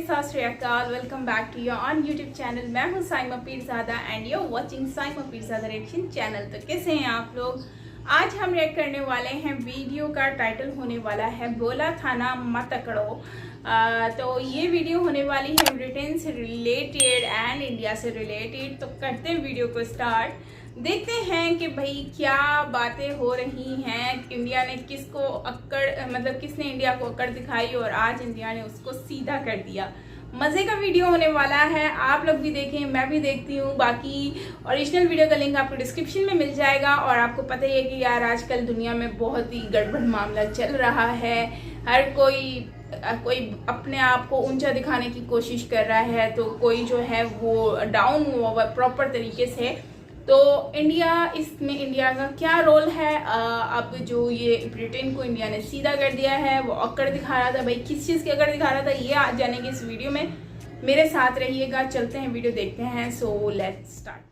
सत श्री अकाल। Welcome back to your own YouTube channel. मैं हूं Saima Peerzada and you watching Saima Peerzada reaction channel. तो कैसे हैं आप लोग? आज हम रिएक्ट करने वाले हैं, वीडियो का टाइटल होने वाला है बोला थाना मत अकड़ो। तो ये वीडियो होने वाली है ब्रिटेन से रिलेटेड एंड इंडिया से रिलेटेड। तो करते हैं वीडियो को स्टार्ट। देखते हैं कि भाई क्या बातें हो रही हैं। इंडिया ने किसको अक्कड़, मतलब किसने इंडिया को अक्कड़ दिखाई और आज इंडिया ने उसको सीधा कर दिया। मज़े का वीडियो होने वाला है, आप लोग भी देखें, मैं भी देखती हूँ। बाकी ओरिजिनल वीडियो का लिंक आपको डिस्क्रिप्शन में मिल जाएगा। और आपको पता ही है कि यार आजकल दुनिया में बहुत ही गड़बड़ मामला चल रहा है। हर कोई अपने आप को ऊंचा दिखाने की कोशिश कर रहा है, तो कोई जो है वो डाउन हुआ प्रॉपर तरीके से। तो इंडिया का क्या रोल है? अब जो ये ब्रिटेन को इंडिया ने सीधा कर दिया है, वो अक्कड़ दिखा रहा था। भाई किस चीज़ की अक्कड़ दिखा रहा था ये आज जानेंगे इस वीडियो में। मेरे साथ रहिएगा, चलते हैं वीडियो देखते हैं। So let's start.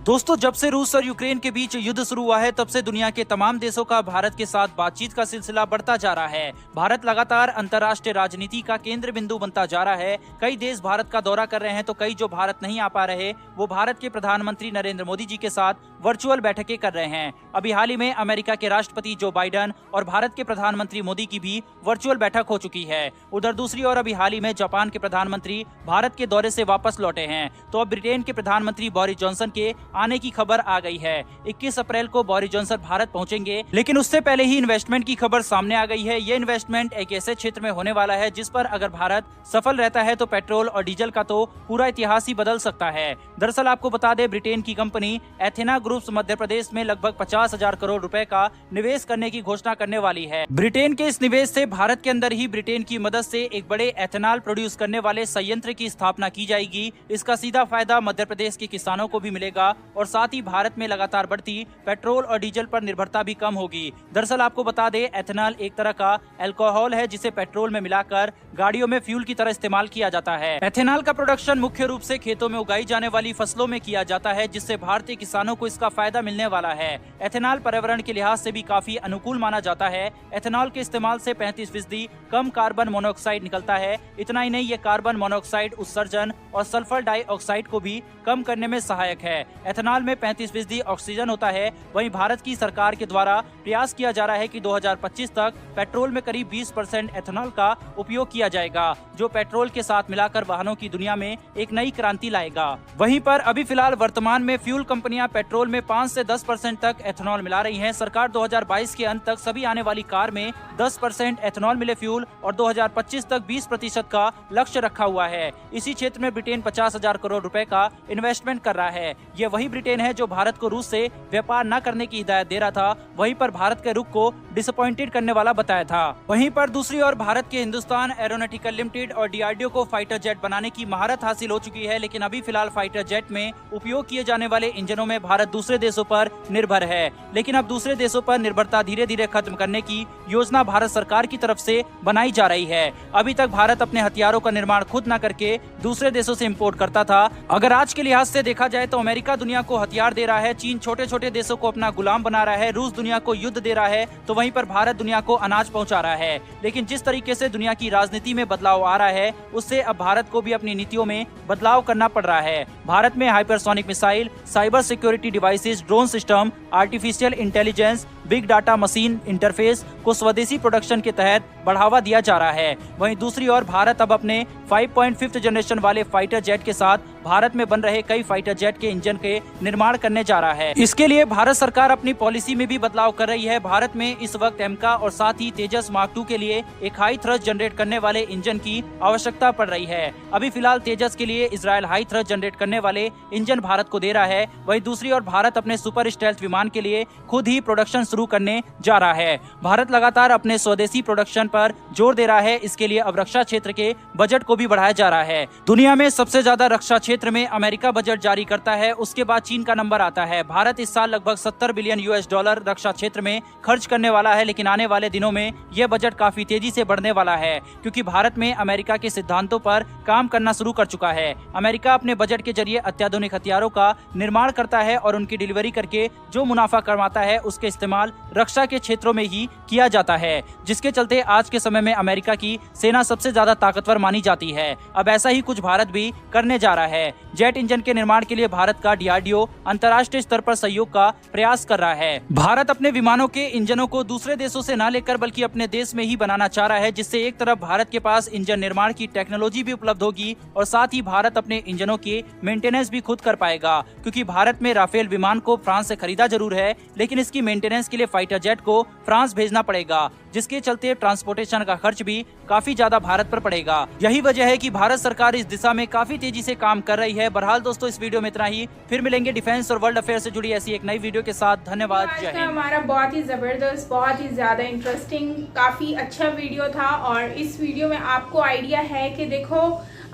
दोस्तों, जब से रूस और यूक्रेन के बीच युद्ध शुरू हुआ है तब से दुनिया के तमाम देशों का भारत के साथ बातचीत का सिलसिला बढ़ता जा रहा है। भारत लगातार अंतर्राष्ट्रीय राजनीति का केंद्र बिंदु बनता जा रहा है। कई देश भारत का दौरा कर रहे हैं, तो कई जो भारत नहीं आ पा रहे वो भारत के प्रधानमंत्री नरेंद्र मोदी जी के साथ वर्चुअल बैठकें कर रहे हैं। अभी हाल ही में अमेरिका के राष्ट्रपति जो बाइडन और भारत के प्रधानमंत्री मोदी की भी वर्चुअल बैठक हो चुकी है। उधर दूसरी ओर अभी हाल ही में जापान के प्रधानमंत्री भारत के दौरे से वापस लौटे हैं। तो अब ब्रिटेन के प्रधानमंत्री बोरिस जॉनसन के आने की खबर आ गई है। 21 अप्रैल को बोरिस जॉनसन भारत पहुंचेंगे, लेकिन उससे पहले ही इन्वेस्टमेंट की खबर सामने आ गई है। ये इन्वेस्टमेंट एक ऐसे क्षेत्र में होने वाला है जिस पर अगर भारत सफल रहता है तो पेट्रोल और डीजल का तो पूरा इतिहास ही बदल सकता है। दरअसल आपको बता दें, ब्रिटेन की company Athena groups Madhya Pradesh में लगभग 50,000 करोड़ रुपए का निवेश करने की घोषणा करने वाली है। ब्रिटेन के इस निवेश से भारत के अंदर ही ब्रिटेन की मदद से एक बड़े एथेनॉल प्रोड्यूस करने वाले संयंत्र की स्थापना की जाएगी। इसका सीधा फायदा मध्य प्रदेश के किसानों को भी मिलेगा और साथ ही भारत में लगातार बढ़ती पेट्रोल और डीजल पर निर्भरता भी कम होगी। दरअसल आपको बता दें, एथेनॉल एक तरह का अल्कोहल है जिसे पेट्रोल में मिलाकर गाड़ियों में फ्यूल की तरह इस्तेमाल किया जाता है। एथेनॉल का प्रोडक्शन मुख्य रूप से खेतों में उगाई जाने वाली फसलों में किया जाता है, जिससे भारतीय किसानों को इसका फायदा मिलने वाला है। एथेनॉल पर्यावरण के लिहाज से भी काफी अनुकूल माना जाता है। एथेनॉल के इस्तेमाल से 35% कम कार्बन मोनोऑक्साइड निकलता है। इतना ही नहीं, ये कार्बन मोनोऑक्साइड उत्सर्जन और सल्फर डाइऑक्साइड को भी कम करने में सहायक है। एथेनॉल में 35% ऑक्सीजन होता है। वहीं भारत की सरकार के द्वारा प्रयास किया जा रहा है कि 2025 तक पेट्रोल में करीब 20% एथेनॉल का उपयोग किया जाएगा, जो पेट्रोल के साथ मिलाकर वाहनों की दुनिया में एक नई क्रांति लाएगा। वहीं पर अभी फिलहाल वर्तमान में फ्यूल कंपनियां पेट्रोल में 5 से 10% तक एथेनॉल मिला रही हैं। सरकार 2022 के अंत तक सभी आने वाली कार में 10% एथेनॉल मिले फ्यूल और 2025 तक 20% का लक्ष्य रखा हुआ है। इसी क्षेत्र में ब्रिटेन 50,000 करोड़ रुपए का इन्वेस्टमेंट कर रहा है। यह वही ब्रिटेन है जो भारत को रूस से व्यापार न करने की हिदायत दे रहा था, वहीं पर भारत के रुख को डिसअपॉइंटेड करने वाला बताया था। वहीं पर दूसरी ओर भारत के हिंदुस्तान एरोनॉटिकल लिमिटेड और डीआरडीओ को फाइटर जेट बनाने की महारत हासिल हो चुकी है, लेकिन अभी फिलहाल फाइटर जेट में उपयोग किए जाने वाले इंजनों में भारत दूसरे देशों पर निर्भर है। लेकिन अब दूसरे देशों पर निर्भरता धीरे धीरे खत्म करने की योजना भारत सरकार की तरफ से बनाई जा रही है। अभी तक भारत अपने हथियारों का निर्माण खुद न करके दूसरे देशों से इम्पोर्ट करता था। अगर आज के लिहाज से देखा जाए तो अमेरिका दुनिया को हथियार दे रहा है, चीन छोटे छोटे देशों को अपना गुलाम बना रहा है, रूस दुनिया को युद्ध दे रहा है, तो वहीं पर भारत दुनिया को अनाज पहुंचा रहा है। लेकिन जिस तरीके से दुनिया की राजनीति में बदलाव आ रहा है, उससे अब भारत को भी अपनी नीतियों में बदलाव करना पड़ रहा है। भारत में hypersonic missile, cyber security devices, drone system, artificial intelligence, big data machine interface को स्वदेशी प्रोडक्शन के तहत बढ़ावा दिया जा रहा है। वहीं दूसरी ओर भारत अब अपने 5.5 जनरेशन वाले फाइटर जेट के साथ भारत में बन रहे कई फाइटर जेट के इंजन के निर्माण करने जा रहा है। इसके लिए भारत सरकार अपनी पॉलिसी में भी बदलाव कर रही है। भारत में इस वक्त एमका और साथ ही तेजस मार्क 2 के लिए एक हाई थ्रस्ट जनरेट करने वाले इंजन की आवश्यकता पड़ रही है। अभी फिलहाल तेजस के लिए इजरायल हाई थ्रस्ट जनरेट करने वाले इंजन भारत को दे रहा है। वहीं दूसरी ओर भारत अपने सुपर स्टेल्थ विमान के लिए खुद ही प्रोडक्शन शुरू करने जा रहा है। भारत लगातार अपने स्वदेशी प्रोडक्शन पर जोर दे रहा है। इसके लिए अब रक्षा क्षेत्र के बजट को भी बढ़ाया जा रहा है। दुनिया में सबसे ज्यादा रक्षा क्षेत्र में अमेरिका बजट जारी करता है, उसके बाद चीन का नंबर आता है। भारत इस साल लगभग 70 बिलियन $US रक्षा क्षेत्र में खर्च करने वाला है, लेकिन आने वाले दिनों में यह बजट काफी तेजी से बढ़ने वाला है, क्योंकि भारत में अमेरिका के सिद्धांतों पर काम करना शुरू कर चुका है। अमेरिका अपने बजट के जरिए अत्याधुनिक हथियारों का निर्माण करता है और उनकी डिलीवरी करके जो मुनाफा कमाता है उसके इस्तेमाल रक्षा के क्षेत्रों में ही किया जाता है, जिसके चलते आज के समय में अमेरिका की सेना सबसे ज्यादा ताकतवर मानी जाती है। अब ऐसा ही कुछ भारत भी करने जा रहा है। जेट इंजन के निर्माण के लिए भारत का DRDO अंतर्राष्ट्रीय स्तर पर सहयोग का प्रयास कर रहा है। भारत अपने विमानों के इंजनों को दूसरे देशों से न लेकर बल्कि अपने देश में ही बनाना चाह रहा है, जिससे एक तरफ भारत के पास इंजन निर्माण की टेक्नोलॉजी भी उपलब्ध होगी और साथ ही भारत अपने इंजनों के मेंटेनेंस भी खुद कर पाएगा, क्योंकि भारत में राफेल विमान को फ्रांस से खरीदा जरूर है, लेकिन इसकी मेंटेनेंस के लिए फाइटर जेट को फ्रांस भेजना पड़ेगा, जिसके चलते ट्रांसपोर्टेशन का खर्च भी काफी ज्यादा भारत पर पड़ेगा। यही वजह है कि भारत सरकार इस दिशा में काफी तेजी से काम कर रही है। बहरहाल दोस्तों, इस वीडियो में इतना ही। फिर मिलेंगे डिफेंस और वर्ल्ड अफेयर से जुड़ी ऐसी एक नई वीडियो के साथ। धन्यवाद। आज का हमारा बहुत ही जबरदस्त, बहुत ही ज्यादा इंटरेस्टिंग, काफी अच्छा वीडियो था। और इस वीडियो में आपको आइडिया है कि देखो,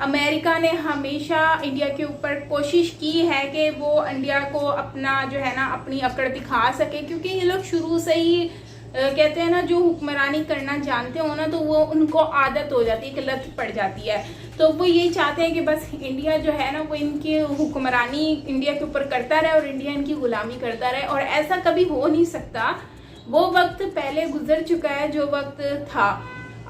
अमेरिका ने हमेशा इंडिया के ऊपर कोशिश की है कि वो इंडिया को अपना जो है ना अपनी अकड़ दिखा सके, क्योंकि ये लोग शुरू से ही कहते हैं ना, जो हुक्मरानी करना जानते हो ना, तो वो उनको आदत हो जाती है कि लत पड़ जाती है। तो वो यही चाहते हैं कि बस इंडिया जो है ना वो इनकी हुक्मरानी इंडिया के ऊपर करता रहे और इंडिया इनकी गुलामी करता रहे, और ऐसा कभी हो नहीं सकता। वो वक्त पहले गुजर चुका है जो वक्त था।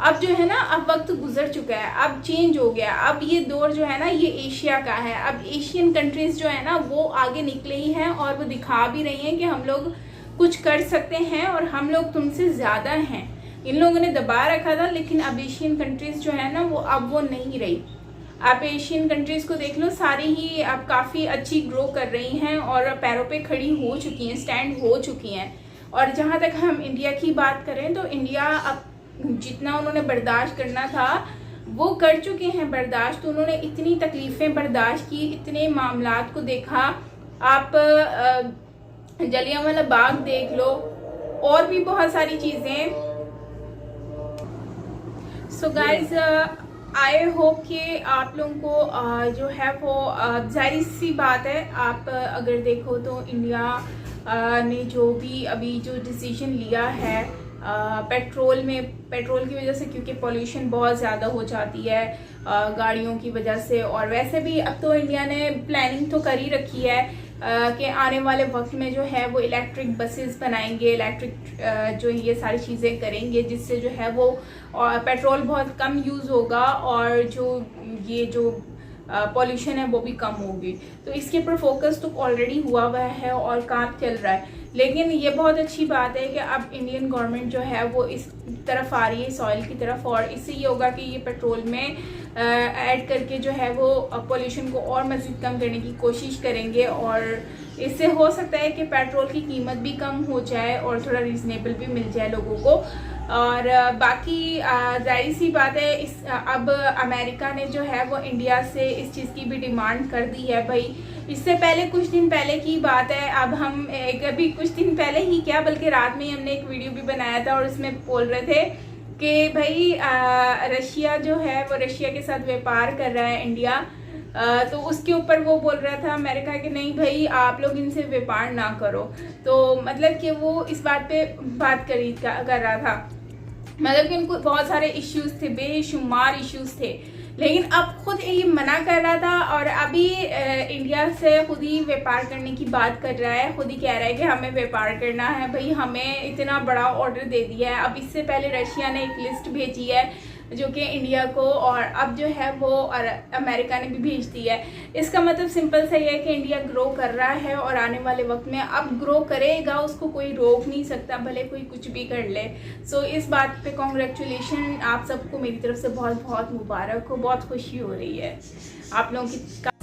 अब जो है ना, अब वक्त गुजर चुका है, अब चेंज हो गया। अब ये दौर जो है ना ये एशिया का है। अब एशियन कंट्रीज जो है ना वो आगे निकले ही हैं और वो दिखा भी रही हैं कि हम लोग कुछ कर सकते हैं और हम लोग तुमसे ज्यादा हैं। इन लोगों ने दबा रखा था, लेकिन अब एशियन कंट्रीज जो है ना वो अब वो नहीं रही। आप एशियन कंट्रीज को देख लो, सारी ही अब काफ़ी अच्छी ग्रो कर रही हैं और पैरों पे खड़ी हो चुकी हैं, स्टैंड हो चुकी हैं। और जहाँ तक हम इंडिया की बात करें तो इंडिया अब जितना उन्होंने बर्दाश्त करना था वो कर चुके हैं बर्दाश्त। उन्होंने इतनी तकलीफ़ें बर्दाश्त की, इतने मामलात को देखा। आप जलियांवाला बाग देख लो, और भी बहुत सारी चीज़ें। सो गाइज, आई होप कि आप लोगों को जो है वो जाहिर सी बात है, आप अगर देखो तो इंडिया ने जो भी अभी जो डिसीजन लिया है पेट्रोल की वजह से, क्योंकि पोल्यूशन बहुत ज़्यादा हो जाती है गाड़ियों की वजह से, और वैसे भी अब तो इंडिया ने प्लानिंग तो कर ही रखी है कि आने वाले वक्त में जो है वो इलेक्ट्रिक बसेस बनाएंगे, इलेक्ट्रिक जो ये सारी चीज़ें करेंगे, जिससे जो है वो पेट्रोल बहुत कम यूज़ होगा और जो पॉल्यूशन है वो भी कम होगी। तो इसके ऊपर फोकस तो ऑलरेडी हुआ है और काम चल रहा है। लेकिन ये बहुत अच्छी बात है कि अब इंडियन गवर्नमेंट जो है वो इस तरफ आ रही है, सॉइल की तरफ, और इससे ये होगा कि ये पेट्रोल में ऐड करके जो है वो पॉल्यूशन को और मज़ीद कम करने की कोशिश करेंगे, और इससे हो सकता है कि पेट्रोल की कीमत भी कम हो जाए और थोड़ा रीज़नेबल भी मिल जाए लोगों को। और बाकी जाहिर सी बात है, अब अमेरिका ने जो है वो इंडिया से इस चीज़ की भी डिमांड कर दी है। भाई इससे पहले कुछ दिन पहले की बात है, अब हम अभी कुछ दिन पहले ही क्या बल्कि रात में ही हमने एक वीडियो भी बनाया था और उसमें बोल रहे थे कि भाई रशिया जो है वो रशिया के साथ व्यापार कर रहा है इंडिया, तो उसके ऊपर वो बोल रहा था अमेरिका कि नहीं भाई आप लोग इनसे व्यापार ना करो। तो मतलब कि वो इस बात पे बात कर रहा था, मतलब कि उनको बहुत सारे इश्यूज थे, बेशुमार इश्यूज थे, लेकिन अब खुद ये मना कर रहा था और अभी इंडिया से खुद ही व्यापार करने की बात कर रहा है। खुद ही कह रहा है कि हमें व्यापार करना है, भाई हमें इतना बड़ा ऑर्डर दे दिया है। अब इससे पहले रशिया ने एक लिस्ट भेजी है जो कि इंडिया को, और अब जो है वो और अमेरिका ने भी भेज दी है। इसका मतलब सिंपल सा ही है कि इंडिया ग्रो कर रहा है और आने वाले वक्त में अब ग्रो करेगा, उसको कोई रोक नहीं सकता, भले कोई कुछ भी कर ले। सो इस बात पे कॉन्ग्रेचुलेशन आप सबको मेरी तरफ से बहुत बहुत मुबारक हो, बहुत खुशी हो रही है आप लोगों की।